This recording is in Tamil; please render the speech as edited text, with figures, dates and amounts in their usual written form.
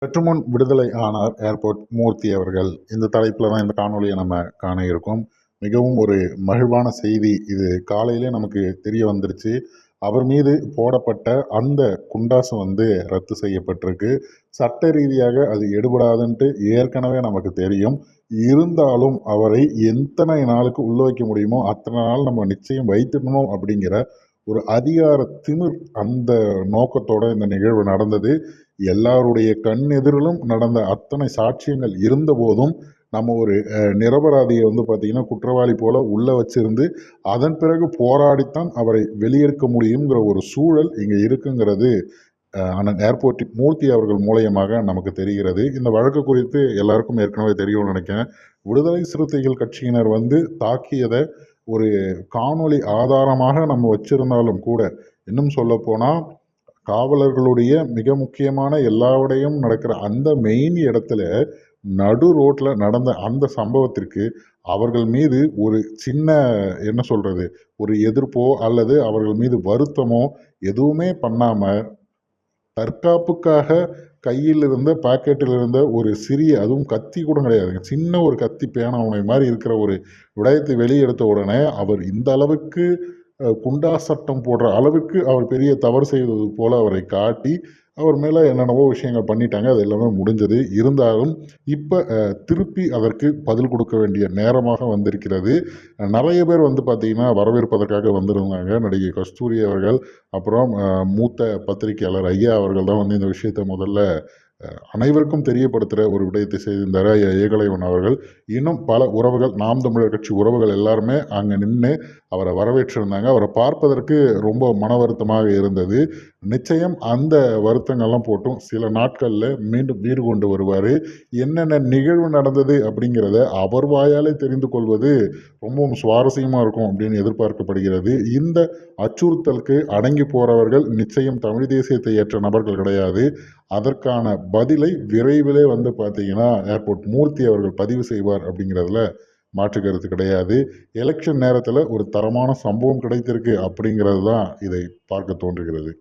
சற்றுமுன் விடுதலை ஆனார் ஏர்போர்ட் மூர்த்தி அவர்கள். இந்த தலைப்பில் தான் இந்த காணொலியை நம்ம காண இருக்கோம். மிகவும் ஒரு மகிழ்வான செய்தி இது. காலையிலே நமக்கு தெரிய வந்துருச்சு. அவர் மீது போடப்பட்ட அந்த குண்டாசு ரத்து செய்யப்பட்டிருக்கு. சட்ட ரீதியாக அது எடுபடாதுன்ட்டு ஏற்கனவே நமக்கு தெரியும். இருந்தாலும் அவரை எத்தனை நாளுக்கு உள்ள வைக்க முடியுமோ அத்தனை நாள் நம்ம நிச்சயம் வைத்திடணும் அப்படிங்கிற ஒரு அதிகார திமிர், அந்த நோக்கத்தோட இந்த நிகழ்வு நடந்தது. எல்லாருடைய கண் எதிரிலும் நடந்த அத்தனை சாட்சியங்கள் இருந்த போதும் நம்ம ஒரு நிரபராதியை பார்த்தீங்கன்னா குற்றவாளி போல உள்ள வச்சிருந்து அதன் பிறகு போராடித்தான் அவரை வெளியேற்க முடியுங்கிற ஒரு சூழல் இங்கே இருக்குங்கிறது அண்ணன் ஏர்போர்ட் மூர்த்தி அவர்கள் மூலியமாக நமக்கு தெரிகிறது. இந்த வழக்கு குறித்து எல்லாருக்கும் ஏற்கனவே தெரியும்னு நினைக்கிறேன். விடுதலை சிறுத்தைகள் கட்சியினர் தாக்கியதை ஒரு காணொளி ஆதாரமாக நம்ம வச்சிருந்தாலும் கூட, இன்னும் சொல்ல போனா காவலர்களுடைய மிக முக்கியமான எல்லாவடையும் நடக்கிற அந்த மெயின் இடத்துல நடு ரோட்ல நடந்த அந்த சம்பவத்திற்கு அவர்கள் மீது ஒரு சின்ன என்ன சொல்றது, ஒரு எதிர்ப்போ அல்லது அவர்கள் மீது வருத்தமோ எதுவுமே பண்ணாம தற்காப்புக்காக கையில் இருந்த பாக்கெட்டில் இருந்த ஒரு சிறிய, அதுவும் கத்தி கூட கிடையாதுங்க, சின்ன ஒரு கத்தி பேனாவுனை மாதிரி இருக்கிற ஒரு விடயத்தை வெளியெடுத்த உடனே அவர் இந்த அளவுக்கு குண்டா சட்டம் போடுற அளவுக்கு அவர் பெரிய தவறு செய்வது போல அவரை காட்டி அவர் மேலே என்னென்னவோ விஷயங்கள் பண்ணிட்டாங்க. அது எல்லாமே முடிஞ்சது. இருந்தாலும் இப்போ திருப்பி அதற்கு பதில் கொடுக்க வேண்டிய நேரமாக வந்திருக்கிறது. நிறைய பேர் பார்த்தீங்கன்னா வரவேற்பதற்காக வந்திருந்தாங்க. நடிகை கஸ்தூரி அவர்கள், அப்புறம் மூத்த பத்திரிகையாளர் ஐயா அவர்கள் தான் இந்த விஷயத்தை முதல்ல அனைவருக்கும் தெரியப்படுத்துகிற ஒரு விடயத்தை செய்திருந்தார் ஐயா ஏகலைவன் அவர்கள். இன்னும் பல உறவுகள், நாம் தமிழர் கட்சி உறவுகள் எல்லாருமே அங்கே நின்று அவரை வரவேற்றிருந்தாங்க. அவரை பார்ப்பதற்கு ரொம்ப மன வருத்தமாக இருந்தது. நிச்சயம் அந்த வருத்தங்கள்லாம் போட்டும் சில நாட்களில் மீண்டும் வீடு கொண்டு வருவார். என்னென்ன நிகழ்வு நடந்தது அப்படிங்கிறத அவர் வாயாலே தெரிந்து கொள்வது ரொம்பவும் சுவாரஸ்யமாக இருக்கும் அப்படின்னு எதிர்பார்க்கப்படுகிறது. இந்த அச்சுறுத்தலுக்கு அடங்கி போகிறவர்கள் நிச்சயம் தமிழ் தேசியத்தை ஏற்ற நபர்கள் கிடையாது. அதற்கான பதிலை விரைவிலே பார்த்தீங்கன்னா ஏர்போர்ட் மூர்த்தி அவர்கள் பதிவு செய்வார் அப்படிங்கிறதுல மாற்று கருத்து கிடையாது. எலெக்ஷன் நேரத்தில் ஒரு தரமான சம்பவம் கிடைத்திருக்கு அப்படிங்கிறது தான் இதை பார்க்க தோன்றுகிறது.